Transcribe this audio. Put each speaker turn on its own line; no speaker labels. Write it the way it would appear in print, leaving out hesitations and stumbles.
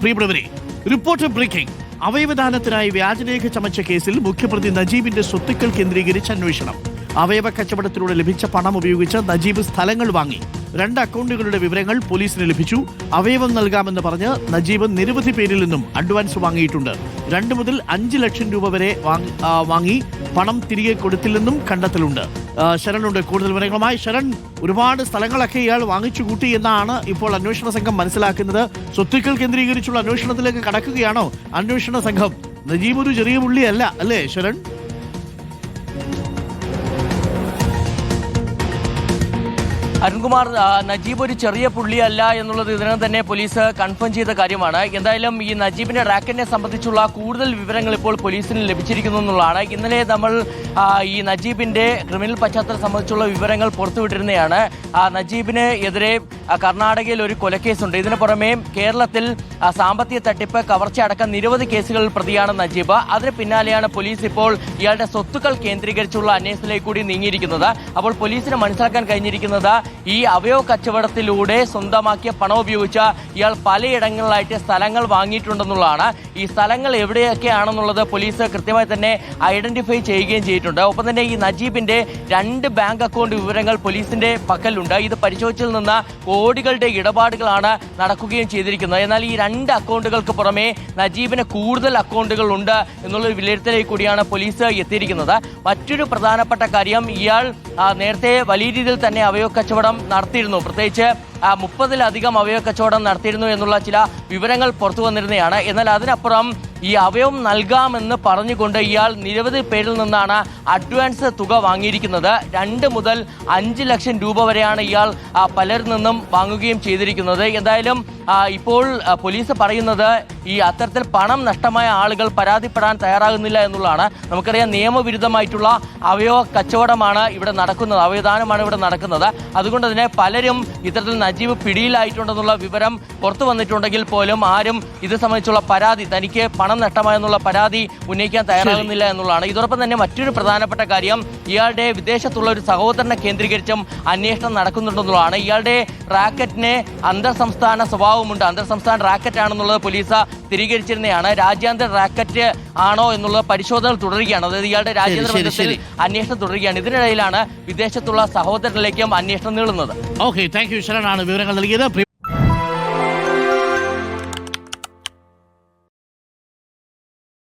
പ്രിയപ്പെട്ടവരെ, reporter breaking. അവയവദാനത്തിനായി വ്യാജരേഖ ചമച്ച കേസിൽ മുഖ്യപ്രതി നജീബിന്റെ സ്വത്തുക്കൾ കേന്ദ്രീകരിച്ച് അന്വേഷണം. അവയവ കച്ചവടത്തിലൂടെ ലഭിച്ച പണം ഉപയോഗിച്ച് നജീബ് സ്ഥലങ്ങൾ വാങ്ങി. 2 അക്കൗണ്ടുകളുടെ വിവരങ്ങൾ പോലീസിന് ലഭിച്ചു. അവയവം നൽകാമെന്ന് പറഞ്ഞ് നജീബ് നിരവധി പേരിൽ നിന്നും അഡ്വാൻസ് വാങ്ങിയിട്ടുണ്ട്. 2 മുതൽ 5 ലക്ഷം രൂപ വരെ വാങ്ങി പണം തിരികെ കൊടുത്തില്ലെന്നും കണ്ടെത്തലുണ്ട്. ശരണുണ്ട് കൂടുതൽ വിവരങ്ങളുമായി. ശരൺ, ഒരുപാട് സ്ഥലങ്ങളൊക്കെ ഇയാൾ വാങ്ങിച്ചു കൂട്ടി എന്നാണ് ഇപ്പോൾ അന്വേഷണ സംഘം മനസ്സിലാക്കുന്നത്. സ്വത്തുക്കൾ കേന്ദ്രീകരിച്ചുള്ള അന്വേഷണത്തിലേക്ക് കടക്കുകയാണോ അന്വേഷണ സംഘം? നജീബ് ഒരു ചെറിയ പുള്ളിയല്ല അല്ലേ ശരൺ?
അരുൺകുമാർ, നജീബ് ഒരു ചെറിയ പുള്ളിയല്ല എന്നുള്ളത് ഇതിനകം തന്നെ പോലീസ് കൺഫേം ചെയ്ത കാര്യമാണ്. എന്തായാലും ഈ നജീബിന്റെ റാക്കറ്റിനെ സംബന്ധിച്ചുള്ള കൂടുതൽ വിവരങ്ങൾ ഇപ്പോൾ പോലീസിന് ലഭിച്ചിരിക്കുന്നു എന്നുള്ളതാണ്. ഇന്നലെ നമ്മൾ ഈ നജീബിന്റെ ക്രിമിനൽ പശ്ചാത്തലം സംബന്ധിച്ചുള്ള വിവരങ്ങൾ പുറത്തുവിട്ടിരുന്നതാണ്. നജീബിന് എതിരെ കർണാടകയിൽ ഒരു കൊലക്കേസുണ്ട്. ഇതിനു പുറമെ കേരളത്തിൽ സാമ്പത്തിക തട്ടിപ്പ്, കവർച്ച അടക്കം നിരവധി കേസുകളിൽ പ്രതിയാണ് നജീബ്. അതിന് പിന്നാലെയാണ് പോലീസ് ഇപ്പോൾ ഇയാളുടെ സ്വത്തുക്കൾ കേന്ദ്രീകരിച്ചുള്ള അന്വേഷണത്തിലേക്ക് കൂടി നീങ്ങിയിരിക്കുന്നത്. അപ്പോൾ പോലീസിന് മനസ്സിലാക്കാൻ കഴിഞ്ഞിരിക്കുന്നത് ഈ അവയവ കച്ചവടത്തിലൂടെ സ്വന്തമാക്കിയ പണം ഉപയോഗിച്ച് ഇയാൾ പലയിടങ്ങളിലായിട്ട് സ്ഥലങ്ങൾ വാങ്ങിയിട്ടുണ്ടെന്നുള്ളതാണ്. ഈ സ്ഥലങ്ങൾ എവിടെയൊക്കെയാണെന്നുള്ളത് പോലീസ് കൃത്യമായി തന്നെ ഐഡന്റിഫൈ ചെയ്യുകയും ചെയ്തിട്ടുണ്ട്. ഒപ്പം തന്നെ ഈ നജീബിന്റെ 2 ബാങ്ക് അക്കൗണ്ട് വിവരങ്ങൾ പോലീസിന്റെ പക്കലുണ്ട്. ഇത് പരിശോധിച്ചതിൽ നിന്ന് കോടികളുടെ ഇടപാടുകളാണ് നടക്കുകയും ചെയ്തിരിക്കുന്നത്. എന്നാൽ ഈ 2 അക്കൗണ്ടുകൾക്ക് പുറമെ നജീബിന് കൂടുതൽ അക്കൗണ്ടുകൾ ഉണ്ട് എന്നുള്ളൊരു വിലയിരുത്തലേക്ക് കൂടിയാണ് പോലീസ് എത്തിയിരിക്കുന്നത്. മറ്റൊരു പ്രധാനപ്പെട്ട കാര്യം, ഇയാൾ നേരത്തെ വലിയ രീതിയിൽ തന്നെ അവയവ കച്ചവടം നടത്തിയിരുന്നു. പ്രത്യേകിച്ച് 30-ലധികം അവയവ കച്ചവടം നടത്തിയിരുന്നു എന്നുള്ള ചില വിവരങ്ങൾ പുറത്തു വന്നിരുന്നതാണ്. എന്നാൽ അതിനപ്പുറം ഈ അവയവം നൽകാമെന്ന് പറഞ്ഞുകൊണ്ട് ഇയാൾ നിരവധി പേരിൽ നിന്നാണ് അഡ്വാൻസ് തുക വാങ്ങിയിരിക്കുന്നത്. 2 മുതൽ 5 ലക്ഷം രൂപ വരെയാണ് ഇയാൾ പലരിൽ നിന്നും വാങ്ങുകയും ചെയ്തിരിക്കുന്നത്. എന്തായാലും ഇപ്പോൾ പോലീസ് പറയുന്നത് ഈ അത്തരത്തിൽ പണം നഷ്ടമായ ആളുകൾ പരാതിപ്പെടാൻ തയ്യാറാകുന്നില്ല എന്നുള്ളതാണ്. നമുക്കറിയാം, നിയമവിരുദ്ധമായിട്ടുള്ള അവയവ കച്ചവടമാണ് ഇവിടെ നടക്കുന്നത്, അവയവദാനമാണ് ഇവിടെ നടക്കുന്നത്. അതുകൊണ്ട് തന്നെ പലരും ഇത്തരത്തിൽ നജീബ് പിടിയിലായിട്ടുണ്ടെന്നുള്ള വിവരം പുറത്തു വന്നിട്ടുണ്ടെങ്കിൽ പോലും ആരും ഇത് സംബന്ധിച്ചുള്ള പരാതി, തനിക്ക് പണം നഷ്ടമായെന്നുള്ള പരാതി ഉന്നയിക്കാൻ തയ്യാറാകുന്നില്ല എന്നുള്ളതാണ്. ഇതോടൊപ്പം തന്നെ മറ്റൊരു പ്രധാനപ്പെട്ട കാര്യം, ഇയാളുടെ വിദേശത്തുള്ള ഒരു സഹോദരനെ കേന്ദ്രീകരിച്ചും അന്വേഷണം നടക്കുന്നുണ്ടെന്നുള്ളതാണ്. ഇയാളുടെ റാക്കറ്റിന് അന്തർ സംസ്ഥാന സ്വഭാവമുണ്ട്. അന്തർ സംസ്ഥാന റാക്കറ്റ് ആണെന്നുള്ളത് പോലീസ് സ്ഥിരീകരിച്ചിരുന്നതാണ്. രാജ്യാന്തര റാക്കറ്റ് ആണോ എന്നുള്ളത് പരിശോധന തുടരുകയാണ്. അതായത് ഇയാളുടെ രാജ്യാന്തര ബന്ധത്തിൽ അന്വേഷണം തുടരുകയാണ്. ഇതിനിടയിലാണ് വിദേശത്തുള്ള സഹോദരനിലേക്കും അന്വേഷണം നീളുന്നത്.
ഓക്കെ, താങ്ക് യു ശരണാണ് വിവരങ്ങൾ നൽകിയത്.